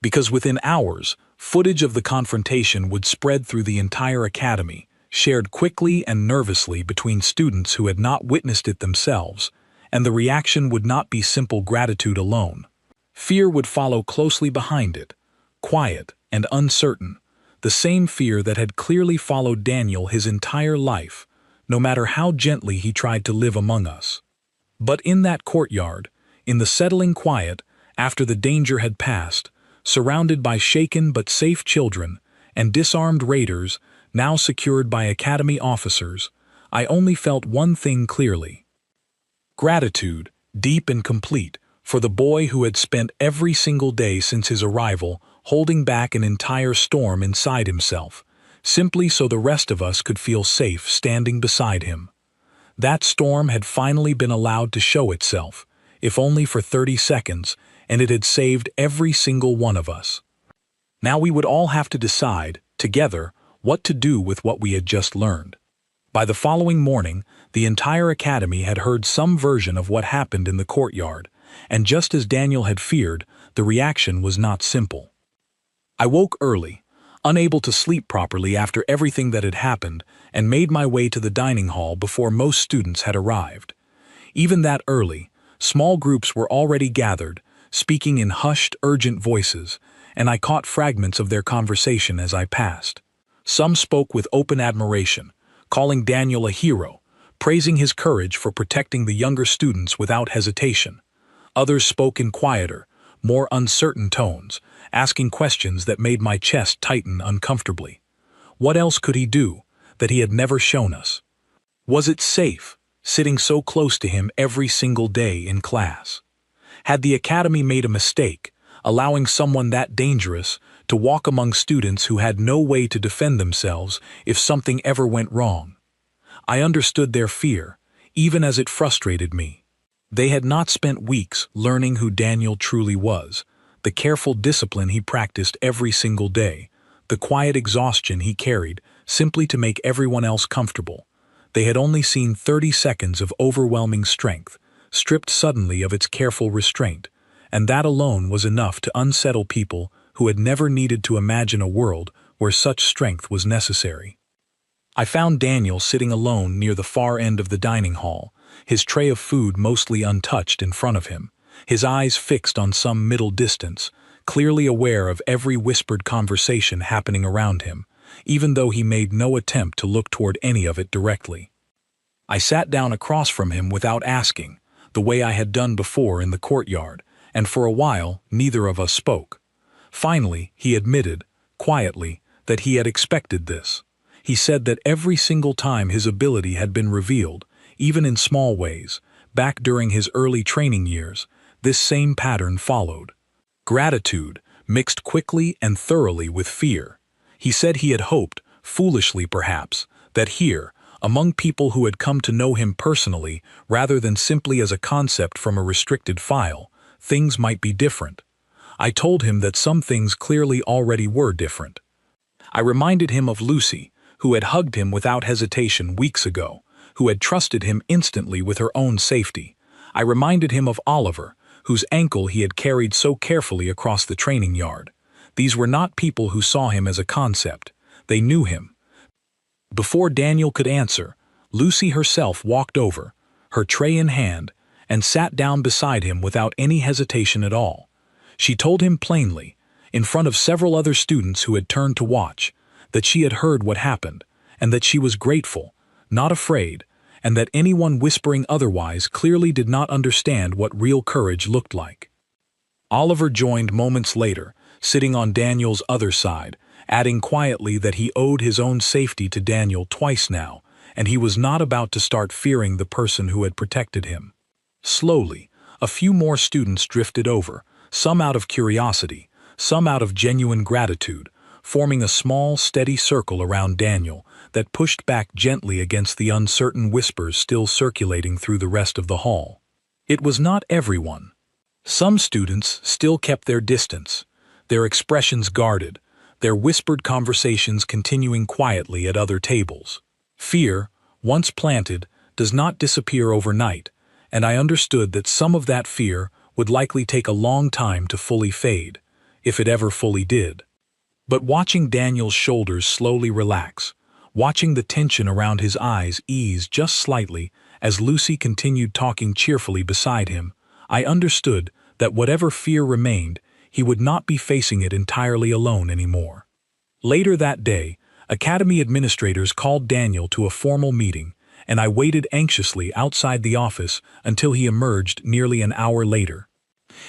Because within hours, footage of the confrontation would spread through the entire academy, shared quickly and nervously between students who had not witnessed it themselves, and the reaction would not be simple gratitude alone. Fear would follow closely behind it, quiet and uncertain, the same fear that had clearly followed Daniel his entire life, no matter how gently he tried to live among us. But in that courtyard, in the settling quiet, after the danger had passed, surrounded by shaken but safe children and disarmed raiders, now secured by academy officers, I only felt one thing clearly. Gratitude, deep and complete, for the boy who had spent every single day since his arrival holding back an entire storm inside himself, simply so the rest of us could feel safe standing beside him. That storm had finally been allowed to show itself, if only for 30 seconds, and it had saved every single one of us. Now we would all have to decide, together, what to do with what we had just learned. By the following morning, the entire academy had heard some version of what happened in the courtyard, and just as Daniel had feared, the reaction was not simple. I woke early, unable to sleep properly after everything that had happened, and made my way to the dining hall before most students had arrived. Even that early, small groups were already gathered, speaking in hushed, urgent voices, and I caught fragments of their conversation as I passed. Some spoke with open admiration, calling Daniel a hero, praising his courage for protecting the younger students without hesitation. Others spoke in quieter, more uncertain tones, asking questions that made my chest tighten uncomfortably. What else could he do that he had never shown us? Was it safe, sitting so close to him every single day in class? Had the academy made a mistake, allowing someone that dangerous to walk among students who had no way to defend themselves if something ever went wrong? I understood their fear, even as it frustrated me. They had not spent weeks learning who Daniel truly was, the careful discipline he practiced every single day, the quiet exhaustion he carried simply to make everyone else comfortable. They had only seen 30 seconds of overwhelming strength, stripped suddenly of its careful restraint, and that alone was enough to unsettle people who had never needed to imagine a world where such strength was necessary. I found Daniel sitting alone near the far end of the dining hall, his tray of food mostly untouched in front of him, his eyes fixed on some middle distance, clearly aware of every whispered conversation happening around him, even though he made no attempt to look toward any of it directly. I sat down across from him without asking, the way I had done before in the courtyard, and for a while neither of us spoke. Finally, he admitted, quietly, that he had expected this. He said that every single time his ability had been revealed, even in small ways, back during his early training years, this same pattern followed. Gratitude mixed quickly and thoroughly with fear. He said he had hoped, foolishly perhaps, that here, among people who had come to know him personally rather than simply as a concept from a restricted file, things might be different. I told him that some things clearly already were different. I reminded him of Lucy, who had hugged him without hesitation weeks ago, who had trusted him instantly with her own safety. I reminded him of Oliver, whose ankle he had carried so carefully across the training yard. These were not people who saw him as a concept. They knew him. Before Daniel could answer, Lucy herself walked over, her tray in hand, and sat down beside him without any hesitation at all. She told him plainly, in front of several other students who had turned to watch, that she had heard what happened, and that she was grateful, not afraid, and that anyone whispering otherwise clearly did not understand what real courage looked like. Oliver joined moments later, sitting on Daniel's other side, adding quietly that he owed his own safety to Daniel twice now, and he was not about to start fearing the person who had protected him. Slowly, a few more students drifted over, some out of curiosity, some out of genuine gratitude, forming a small, steady circle around Daniel that pushed back gently against the uncertain whispers still circulating through the rest of the hall. It was not everyone. Some students still kept their distance, their expressions guarded, their whispered conversations continuing quietly at other tables. Fear, once planted, does not disappear overnight, and I understood that some of that fear would likely take a long time to fully fade, if it ever fully did. But watching Daniel's shoulders slowly relax, watching the tension around his eyes ease just slightly as Lucy continued talking cheerfully beside him, I understood that whatever fear remained, he would not be facing it entirely alone anymore. Later that day, Academy administrators called Daniel to a formal meeting, and I waited anxiously outside the office until he emerged nearly an hour later.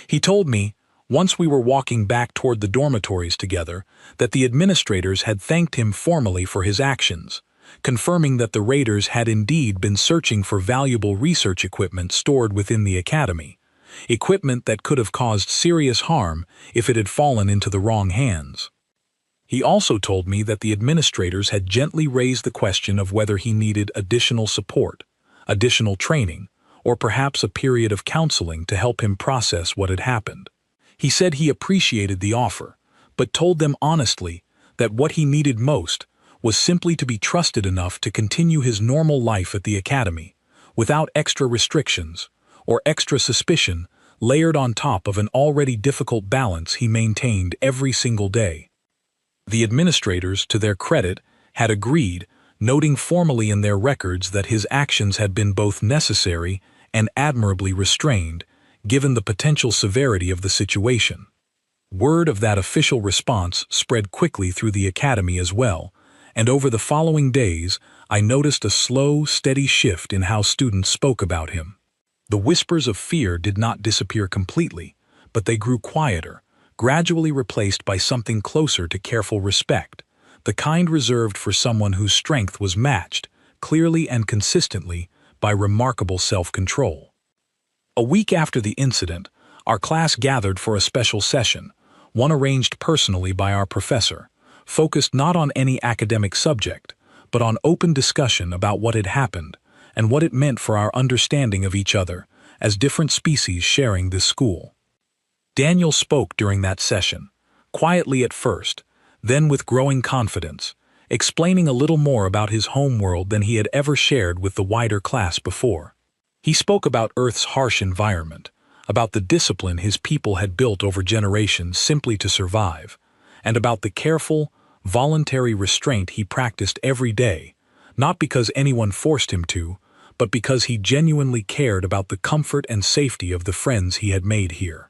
He told me, once we were walking back toward the dormitories together, that the administrators had thanked him formally for his actions, confirming that the raiders had indeed been searching for valuable research equipment stored within the academy, equipment that could have caused serious harm if it had fallen into the wrong hands. He also told me that the administrators had gently raised the question of whether he needed additional support, additional training, or perhaps a period of counseling to help him process what had happened. He said he appreciated the offer, but told them honestly that what he needed most was simply to be trusted enough to continue his normal life at the academy, without extra restrictions or extra suspicion layered on top of an already difficult balance he maintained every single day. The administrators, to their credit, had agreed, noting formally in their records that his actions had been both necessary and admirably restrained, given the potential severity of the situation. Word of that official response spread quickly through the academy as well, and over the following days I noticed a slow, steady shift in how students spoke about him. The whispers of fear did not disappear completely, but they grew quieter, gradually replaced by something closer to careful respect, the kind reserved for someone whose strength was matched, clearly and consistently, by remarkable self-control. A week after the incident, our class gathered for a special session, one arranged personally by our professor, focused not on any academic subject, but on open discussion about what had happened and what it meant for our understanding of each other as different species sharing this school. Daniel spoke during that session, quietly at first, then with growing confidence, explaining a little more about his homeworld than he had ever shared with the wider class before. He spoke about Earth's harsh environment, about the discipline his people had built over generations simply to survive, and about the careful, voluntary restraint he practiced every day, not because anyone forced him to, but because he genuinely cared about the comfort and safety of the friends he had made here.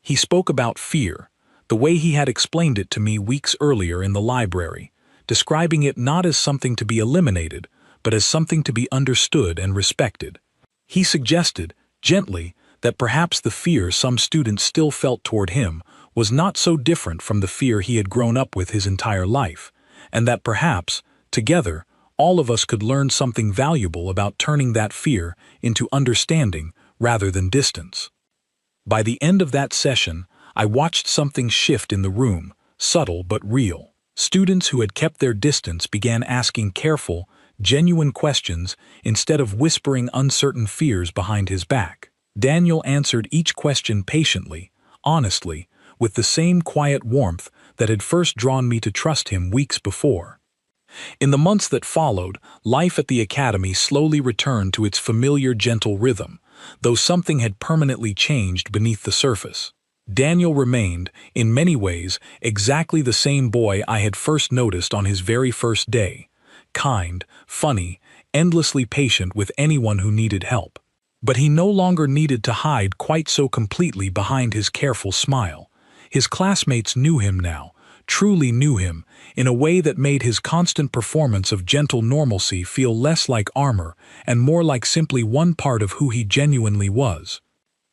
He spoke about fear, the way he had explained it to me weeks earlier in the library, describing it not as something to be eliminated, but as something to be understood and respected. He suggested, gently, that perhaps the fear some students still felt toward him was not so different from the fear he had grown up with his entire life, and that perhaps, together, all of us could learn something valuable about turning that fear into understanding rather than distance. By the end of that session, I watched something shift in the room, subtle but real. Students who had kept their distance began asking careful, genuine questions instead of whispering uncertain fears behind his back. Daniel answered each question patiently, honestly, with the same quiet warmth that had first drawn me to trust him weeks before. In the months that followed, life at the academy slowly returned to its familiar gentle rhythm, though something had permanently changed beneath the surface. Daniel remained, in many ways, exactly the same boy I had first noticed on his very first day, kind, funny, endlessly patient with anyone who needed help. But he no longer needed to hide quite so completely behind his careful smile. His classmates knew him now, truly knew him, in a way that made his constant performance of gentle normalcy feel less like armor and more like simply one part of who he genuinely was.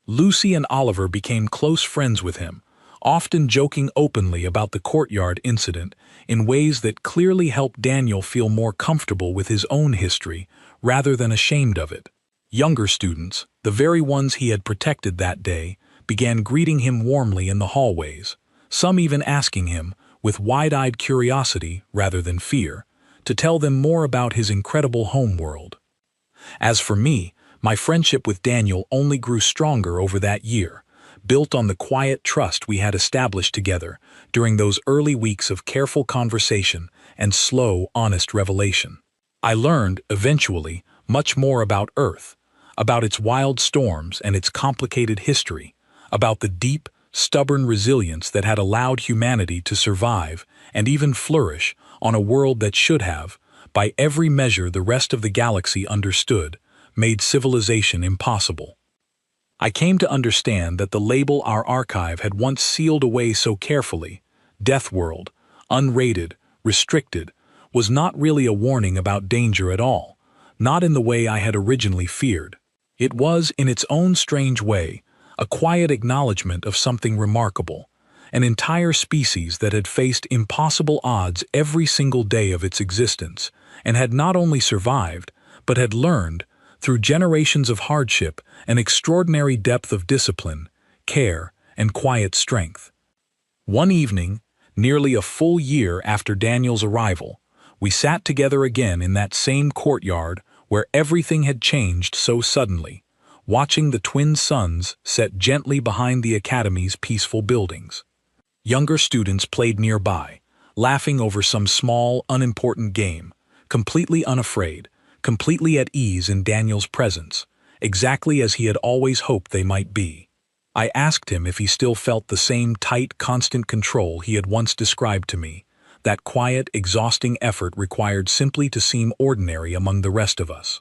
Lucy and Oliver became close friends with him, often joking openly about the courtyard incident in ways that clearly helped Daniel feel more comfortable with his own history rather than ashamed of it. Younger students, the very ones he had protected that day, began greeting him warmly in the hallways, some even asking him, with wide-eyed curiosity rather than fear, to tell them more about his incredible homeworld. As for me, my friendship with Daniel only grew stronger over that year, built on the quiet trust we had established together during those early weeks of careful conversation and slow, honest revelation. I learned, eventually, much more about Earth, about its wild storms and its complicated history, about the deep, stubborn resilience that had allowed humanity to survive and even flourish on a world that should have, by every measure the rest of the galaxy understood, made civilization impossible. I came to understand that the label our archive had once sealed away so carefully, Deathworld, unrated, restricted, was not really a warning about danger at all, not in the way I had originally feared. It was, in its own strange way, a quiet acknowledgement of something remarkable, an entire species that had faced impossible odds every single day of its existence, and had not only survived, but had learned, through generations of hardship, an extraordinary depth of discipline, care, and quiet strength. One evening, nearly a full year after Daniel's arrival, we sat together again in that same courtyard where everything had changed so suddenly, watching the twin suns set gently behind the academy's peaceful buildings. Younger students played nearby, laughing over some small, unimportant game, completely unafraid, completely at ease in Daniel's presence, exactly as he had always hoped they might be. I asked him if he still felt the same tight, constant control he had once described to me, that quiet, exhausting effort required simply to seem ordinary among the rest of us.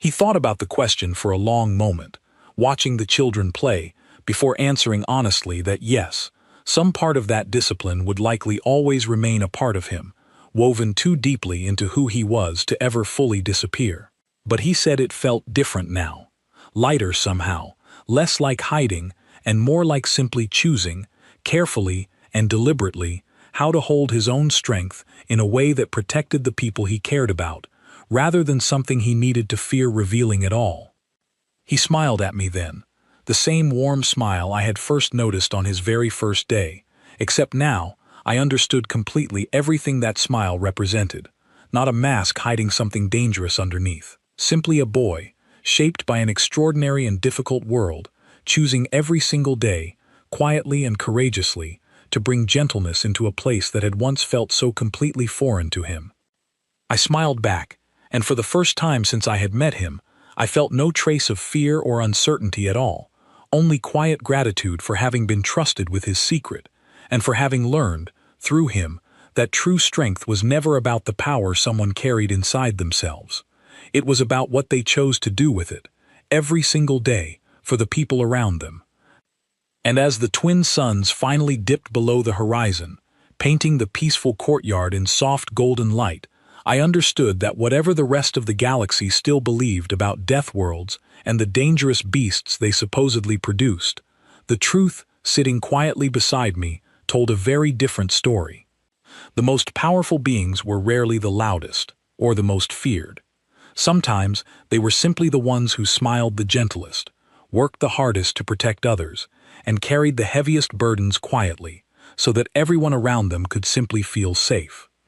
He thought about the question for a long moment, watching the children play, before answering honestly that yes, some part of that discipline would likely always remain a part of him, woven too deeply into who he was to ever fully disappear. But he said it felt different now, lighter somehow, less like hiding and more like simply choosing, carefully and deliberately, how to hold his own strength in a way that protected the people he cared about, rather than something he needed to fear revealing at all. He smiled at me then, the same warm smile I had first noticed on his very first day, except now I understood completely everything that smile represented, not a mask hiding something dangerous underneath, simply a boy, shaped by an extraordinary and difficult world, choosing every single day, quietly and courageously, to bring gentleness into a place that had once felt so completely foreign to him. I smiled back, and for the first time since I had met him, I felt no trace of fear or uncertainty at all, only quiet gratitude for having been trusted with his secret, and for having learned, through him, that true strength was never about the power someone carried inside themselves. It was about what they chose to do with it, every single day, for the people around them. And as the twin suns finally dipped below the horizon, painting the peaceful courtyard in soft golden light, I understood that whatever the rest of the galaxy still believed about Deathworlds and the dangerous beasts they supposedly produced, the truth, sitting quietly beside me, told a very different story. The most powerful beings were rarely the loudest, or the most feared. Sometimes they were simply the ones who smiled the gentlest, worked the hardest to protect others, and carried the heaviest burdens quietly, so that everyone around them could simply feel safe.